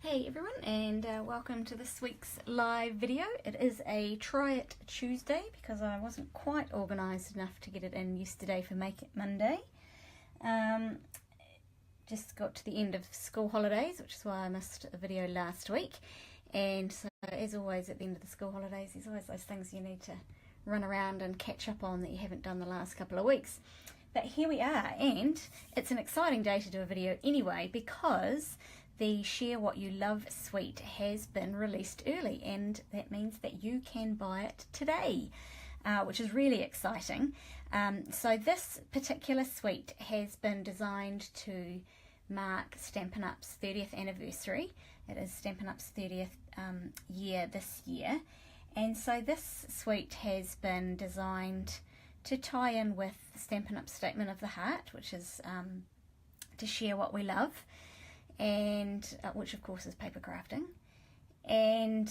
Hey everyone, and welcome to this week's live video. It is a Try It Tuesday because I wasn't quite organised enough to get it in yesterday for Make It Monday. Just got to the end of school holidays, which is why I missed a video last week. And so, as always, at the end of the school holidays, there's always those things you need to run around and catch up on that you haven't done the last couple of weeks. But here we are, and it's an exciting day to do a video anyway because the Share What You Love suite has been released early, and that means that you can buy it today, which is really exciting. So this particular suite has been designed to mark Stampin' Up's 30th anniversary. It is Stampin' Up's 30th year this year, and so this suite has been designed to tie in with Stampin' Up's Statement of the Heart, which is to share what we love, and which of course is paper crafting. And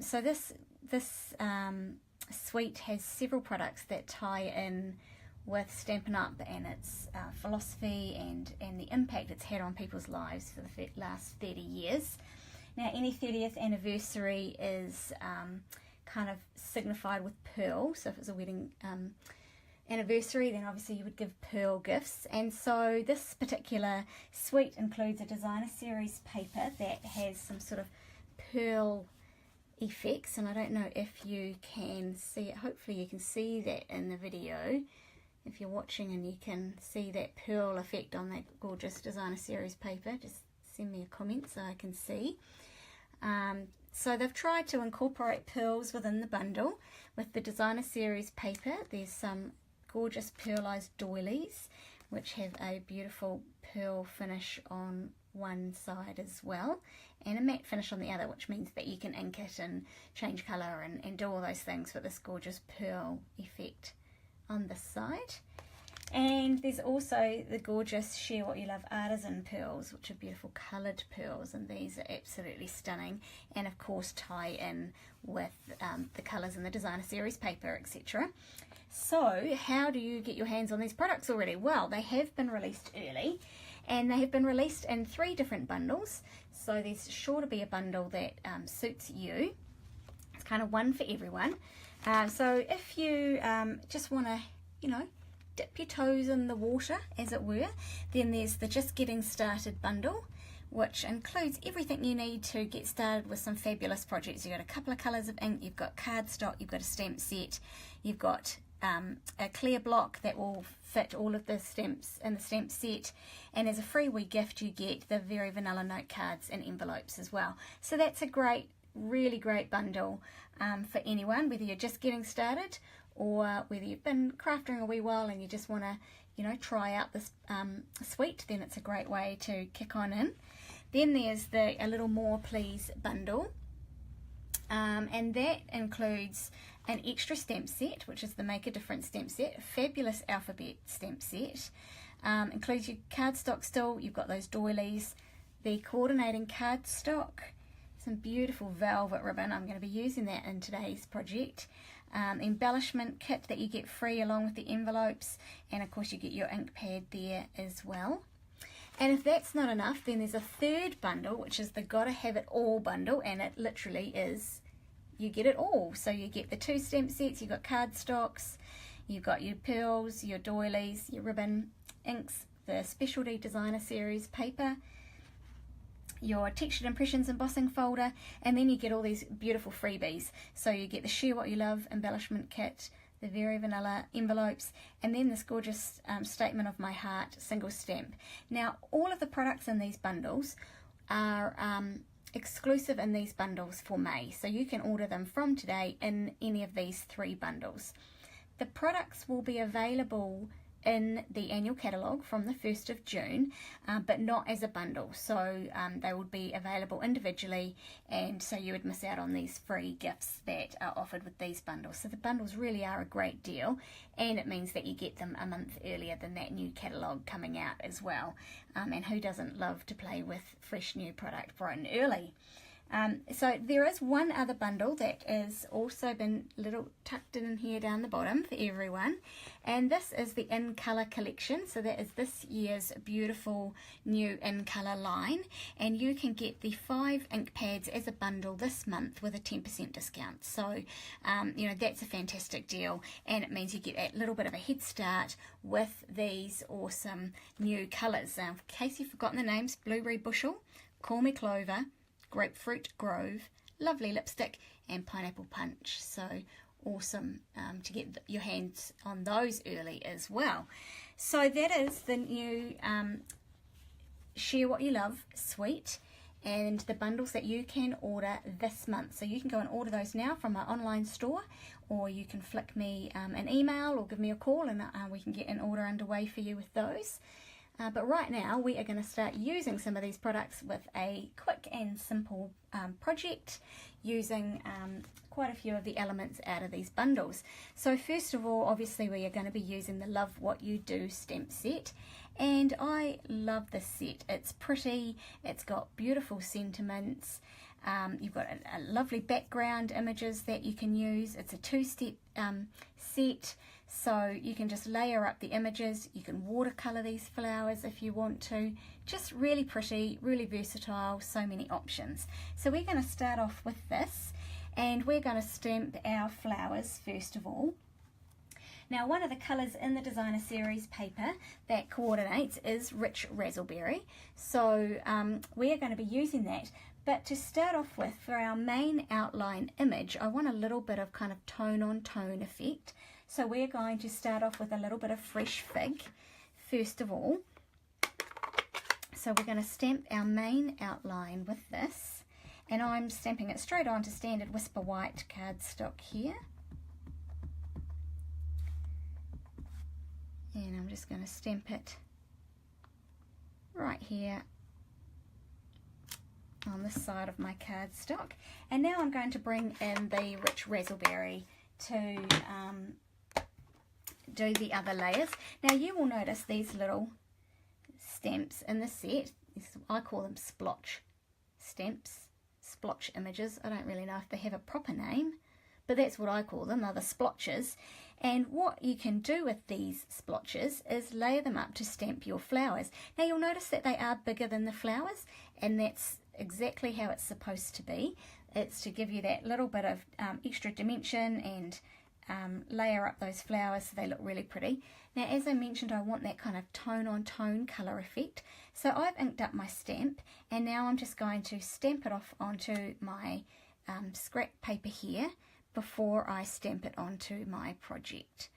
so this suite has several products that tie in with Stampin' Up and its philosophy and the impact it's had on people's lives for the last 30 years. Now, any 30th anniversary is kind of signified with pearl, so if it's a wedding anniversary, then obviously you would give pearl gifts. And so this particular suite includes a designer series paper that has some sort of pearl effects, and I don't know if you can see it. Hopefully you can see that in the video if you're watching, and you can see that pearl effect on that gorgeous designer series paper. Just send me a comment so I can see. So they've tried to incorporate pearls within the bundle with the designer series paper. There's some gorgeous pearlized doilies which have a beautiful pearl finish on one side as well, and a matte finish on the other, which means that you can ink it and change colour and do all those things with this gorgeous pearl effect on this side. And there's also the gorgeous Share What You Love artisan pearls, which are beautiful coloured pearls, and these are absolutely stunning, and of course tie in with the colours in the designer series paper, etc. So how do you get your hands on these products already? Well, they have been released early, and they have been released in 3 different bundles. So there's sure to be a bundle that suits you. It's kind of one for everyone. So if you just want to, dip your toes in the water, as it were, then there's the Just Getting Started bundle, which includes everything you need to get started with some fabulous projects. You've got a couple of colours of ink, you've got cardstock, you've got a stamp set, you've got a clear block that will fit all of the stamps in the stamp set, and as a free wee gift you get the Very Vanilla note cards and envelopes as well. So that's a great, really great bundle for anyone, whether you're just getting started or whether you've been crafting a wee while and you just want to try out this suite. Then it's a great way to kick on in. Then there's the A Little More Please bundle, and that includes an extra stamp set, which is the Make a Difference stamp set, a fabulous alphabet stamp set, includes your cardstock still, you've got those doilies, the coordinating cardstock, some beautiful velvet ribbon. I'm going to be using that in today's project. Embellishment kit that you get free along with the envelopes, and of course you get your ink pad there as well. And if that's not enough, then there's a third bundle, which is the Gotta Have It All bundle, and it literally is, you get it all. So you get the 2 stamp sets, you've got cardstocks, you've got your pearls, your doilies, your ribbon, inks, the specialty designer series paper, your textured impressions embossing folder, and then you get all these beautiful freebies. So you get the Share What You Love embellishment kit, the Very Vanilla envelopes, and then this gorgeous Statement of My Heart single stamp. Now, all of the products in these bundles are exclusive in these bundles for May, so you can order them from today in any of these 3 bundles. The products will be available in the annual catalogue from the 1st of June, but not as a bundle. So they would be available individually, and so you would miss out on these free gifts that are offered with these bundles. So the bundles really are a great deal, and it means that you get them a month earlier than that new catalogue coming out as well. And who doesn't love to play with fresh new product bright and early? So there is one other bundle that is also been little tucked in here down the bottom for everyone, and this is the In Colour collection. So that is this year's beautiful new In Colour line, and you can get the 5 ink pads as a bundle this month with a 10% discount. So you know, that's a fantastic deal, and it means you get a little bit of a head start with these awesome new colours. In case you've forgotten the names: Blueberry Bushel, Call Me Clover, Grapefruit Grove, Lovely Lipstick, and Pineapple Punch. So awesome to get your hands on those early as well. So that is the new Share What You Love suite, and the bundles that you can order this month. So you can go and order those now from our online store, or you can flick me an email or give me a call, and we can get an order underway for you with those. But right now we are going to start using some of these products with a quick and simple project using quite a few of the elements out of these bundles. So first of all, obviously we are going to be using the Love What You Do stamp set, and I love this set. It's pretty, it's got beautiful sentiments, you've got a lovely background images that you can use. It's a 2-step set. So you can just layer up the images, you can watercolour these flowers if you want to. Just really pretty, really versatile, so many options. So we're going to start off with this, and we're going to stamp our flowers first of all. Now, one of the colours in the Designer Series paper that coordinates is Rich Razzleberry. So we are going to be using that. But to start off with, for our main outline image, I want a little bit of kind of tone on tone effect. So we're going to start off with a little bit of Fresh Fig first of all. So we're going to stamp our main outline with this, and I'm stamping it straight onto standard Whisper White cardstock here. And I'm just going to stamp it right here on this side of my cardstock. And now I'm going to bring in the Rich Razzleberry to do the other layers. Now you will notice these little stamps in the set. I call them splotch stamps, splotch images. I don't really know if they have a proper name, but that's what I call them. They're the splotches. And what you can do with these splotches is layer them up to stamp your flowers. Now you'll notice that they are bigger than the flowers, and that's exactly how it's supposed to be. It's to give you that little bit of extra dimension and layer up those flowers so they look really pretty. Now, as I mentioned, I want that kind of tone on tone colour effect. So I've inked up my stamp, and now I'm just going to stamp it off onto my scrap paper here before I stamp it onto my project.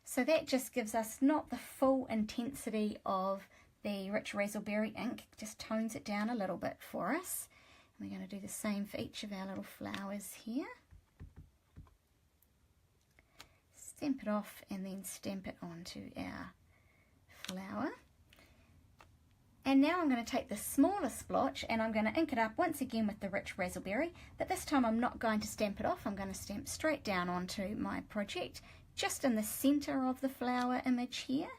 So that just gives us not the full intensity of the Rich Razzleberry ink, just tones it down a little bit for us. And we're going to do the same for each of our little flowers here. Stamp it off and then stamp it onto our flower. And now I'm going to take the smaller splotch and I'm going to ink it up once again with the Rich Razzleberry, but this time I'm not going to stamp it off. I'm going to stamp straight down onto my project, just in the center of the flower image here.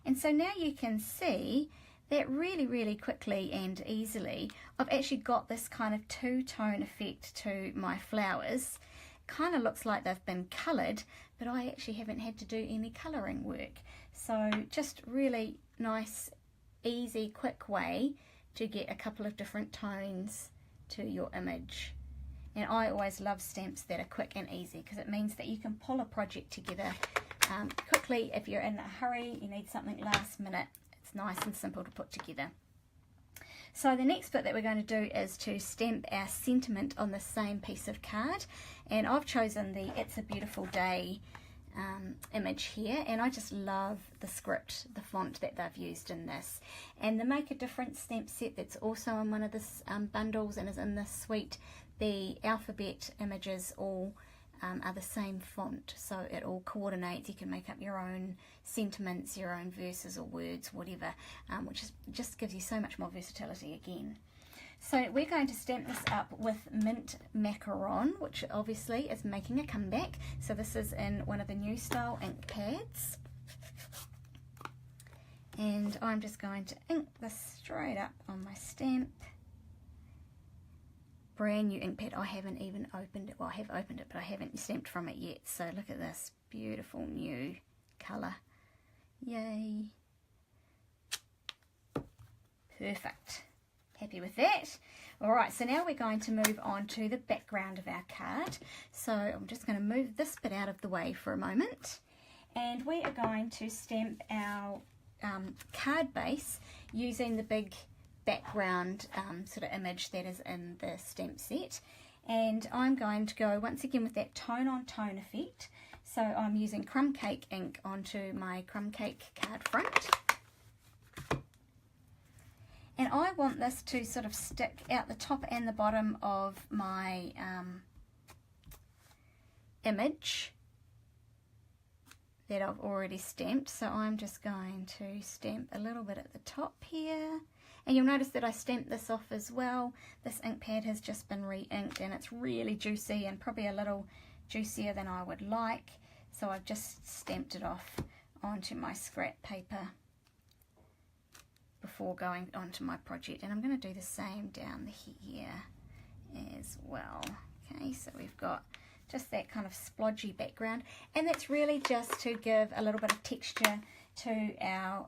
And so now you can see that really quickly and easily I've actually got this kind of two-tone effect to my flowers. Kind of looks like they've been coloured, but I actually haven't had to do any colouring work. So just really nice, easy, quick way to get a couple of different tones to your image. And I always love stamps that are quick and easy, because it means that you can pull a project together quickly. If you're in a hurry, you need something last minute, it's nice and simple to put together. So the next bit that we're going to do is to stamp our sentiment on the same piece of card, and I've chosen the It's a Beautiful Day image here, and I just love the script, the font that they've used in this. And the Make a Difference stamp set that's also in one of the bundles and is in this suite, the alphabet images all are the same font, so it all coordinates. You can make up your own sentiments, your own verses or words, whatever, which just gives you so much more versatility again. So we're going to stamp this up with Mint Macaron, which obviously is making a comeback. So this is in one of the new style ink pads. And I'm just going to ink this straight up on my stamp. brand new ink pad. I haven't even opened it. Well, I have opened it, but I haven't stamped from it yet. So look at this beautiful new colour. Yay. Perfect. Happy with that. Alright, so now we're going to move on to the background of our card. So I'm just going to move this bit out of the way for a moment. And we are going to stamp our card base using the big background sort of image that is in the stamp set. And I'm going to go once again with that tone on tone effect. So I'm using Crumb Cake ink onto my Crumb Cake card front. And I want this to sort of stick out the top and the bottom of my image that I've already stamped. So I'm just going to stamp a little bit at the top here. And you'll notice that I stamped this off as well. This ink pad has just been re-inked and it's really juicy and probably a little juicier than I would like. So I've just stamped it off onto my scrap paper before going onto my project, and I'm going to do the same down here as well. Okay, so we've got just that kind of splodgy background, and that's really just to give a little bit of texture to our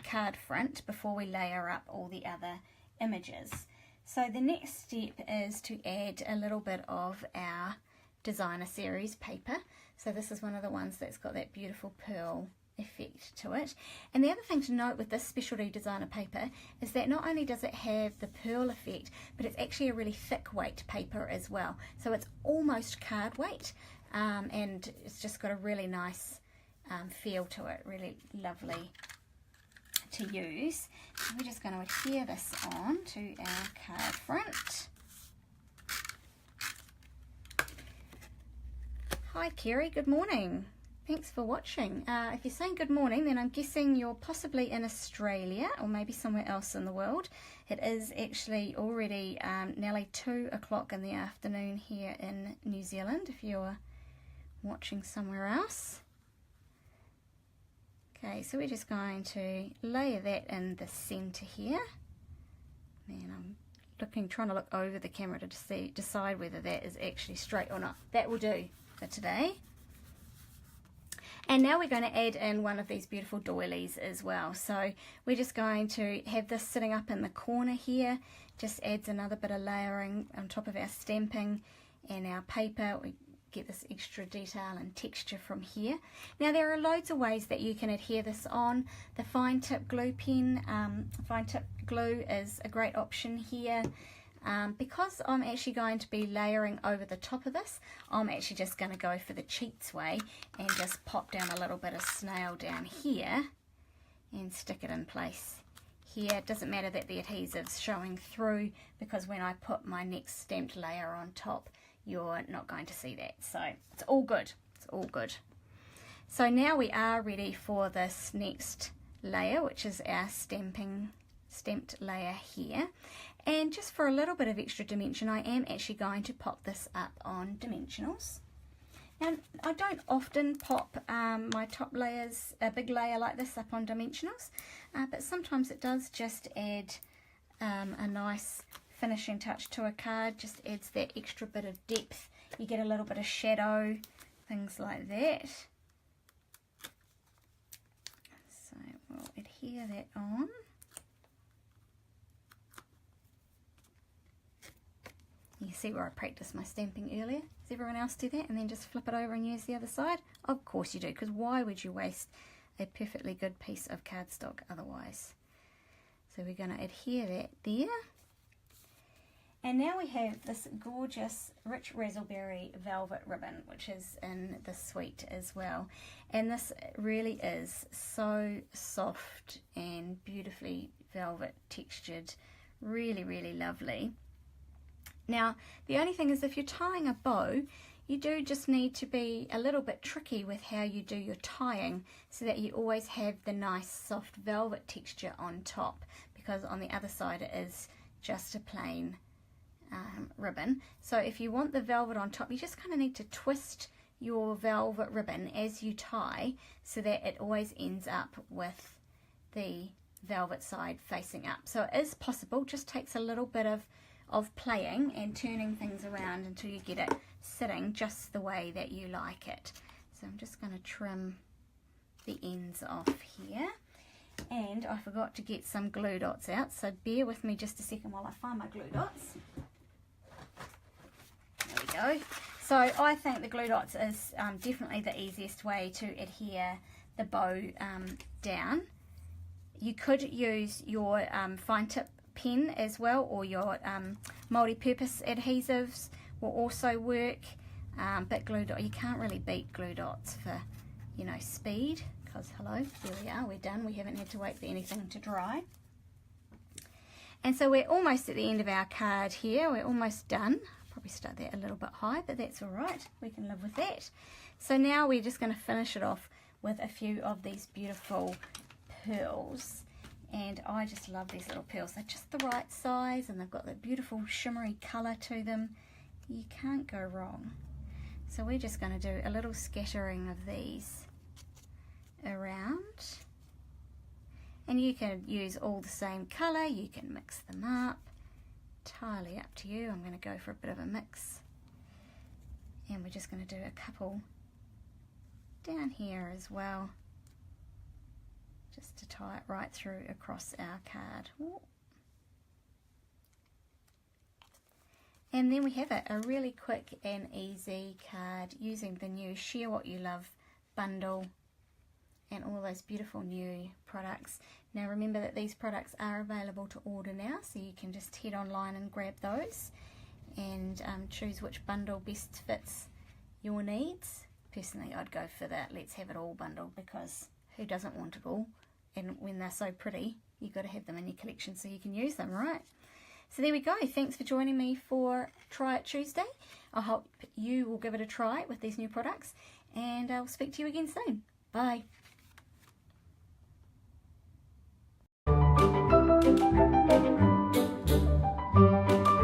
card front before we layer up all the other images. So the next step is to add a little bit of our Designer Series paper. So this is one of the ones that's got that beautiful pearl effect to it. And the other thing to note with this specialty designer paper is that not only does it have the pearl effect, but it's actually a really thick weight paper as well. So it's almost card weight, and it's just got a really nice feel to it, really lovely to use. So we're just going to adhere this on to our card front. Hi Kerry, good morning. Thanks for watching. If you're saying good morning, then I'm guessing you're possibly in Australia or maybe somewhere else in the world. It is actually already nearly 2 o'clock in the afternoon here in New Zealand, if you're watching somewhere else. Okay, so we're just going to layer that in the center here. And I'm trying to look over the camera to decide whether that is actually straight or not. That will do for today. And now we're going to add in one of these beautiful doilies as well. So we're just going to have this sitting up in the corner here. Just adds another bit of layering on top of our stamping and our paper. We get this extra detail and texture from here. Now there are loads of ways that you can adhere this on. The fine tip glue pen, fine tip glue is a great option here. Because I'm actually going to be layering over the top of this, I'm actually just going to go for the cheats way and just pop down a little bit of snail down here and stick it in place here. It doesn't matter that the adhesive's showing through, because when I put my next stamped layer on top, you're not going to see that. So it's all good. It's all good. So now we are ready for this next layer, which is our stamped layer here. And just for a little bit of extra dimension, I am actually going to pop this up on dimensionals. Now, I don't often pop my top layers, a big layer like this, up on dimensionals, but sometimes it does just add a nice finishing touch to a card, just adds that extra bit of depth. You get a little bit of shadow, things like that. So we'll adhere that on. You see where I practiced my stamping earlier? Does everyone else do that and then just flip it over and use the other side? Of course you do, because why would you waste a perfectly good piece of cardstock otherwise? So we're going to adhere that there. And now we have this gorgeous rich razzleberry velvet ribbon, which is in the suite as well. And this really is so soft and beautifully velvet textured. Really, really lovely. Now, the only thing is if you're tying a bow, you do just need to be a little bit tricky with how you do your tying so that you always have the nice soft velvet texture on top, because on the other side it is just a plain ribbon. So if you want the velvet on top, you just kind of need to twist your velvet ribbon as you tie so that it always ends up with the velvet side facing up. So it is possible, just takes a little bit of of playing and turning things around until you get it sitting just the way that you like it. So I'm just going to trim the ends off here. And I forgot to get some glue dots out, so bear with me just a second while I find my glue dots. There we go. So I think the glue dots is definitely the easiest way to adhere the bow down. You could use your fine tip pen as well, or your multi-purpose adhesives will also work. But glue dot, you can't really beat glue dots for, you know, speed. Because hello, there we are, we're done. We haven't had to wait for anything to dry. And so we're almost at the end of our card here. We're almost done. Probably start that a little bit high, but that's all right. We can live with that. So now we're just going to finish it off with a few of these beautiful pearls. And I just love these little pearls. They're just the right size, and they've got that beautiful shimmery colour to them. You can't go wrong. So we're just going to do a little scattering of these around, and you can use all the same colour, you can mix them up, entirely up to you. I'm going to go for a bit of a mix, and we're just going to do a couple down here as well, just to tie it right through across our card. Ooh. And then we have it, a really quick and easy card using the new Share What You Love bundle and all those beautiful new products. Now remember that these products are available to order now, so you can just head online and grab those and choose which bundle best fits your needs. Personally, I'd go for that Let's Have It All bundle, because who doesn't want it all? And when they're so pretty, you've got to have them in your collection so you can use them, right? So there we go. Thanks for joining me for Try It Tuesday. I hope you will give it a try with these new products, and I'll speak to you again soon. Bye.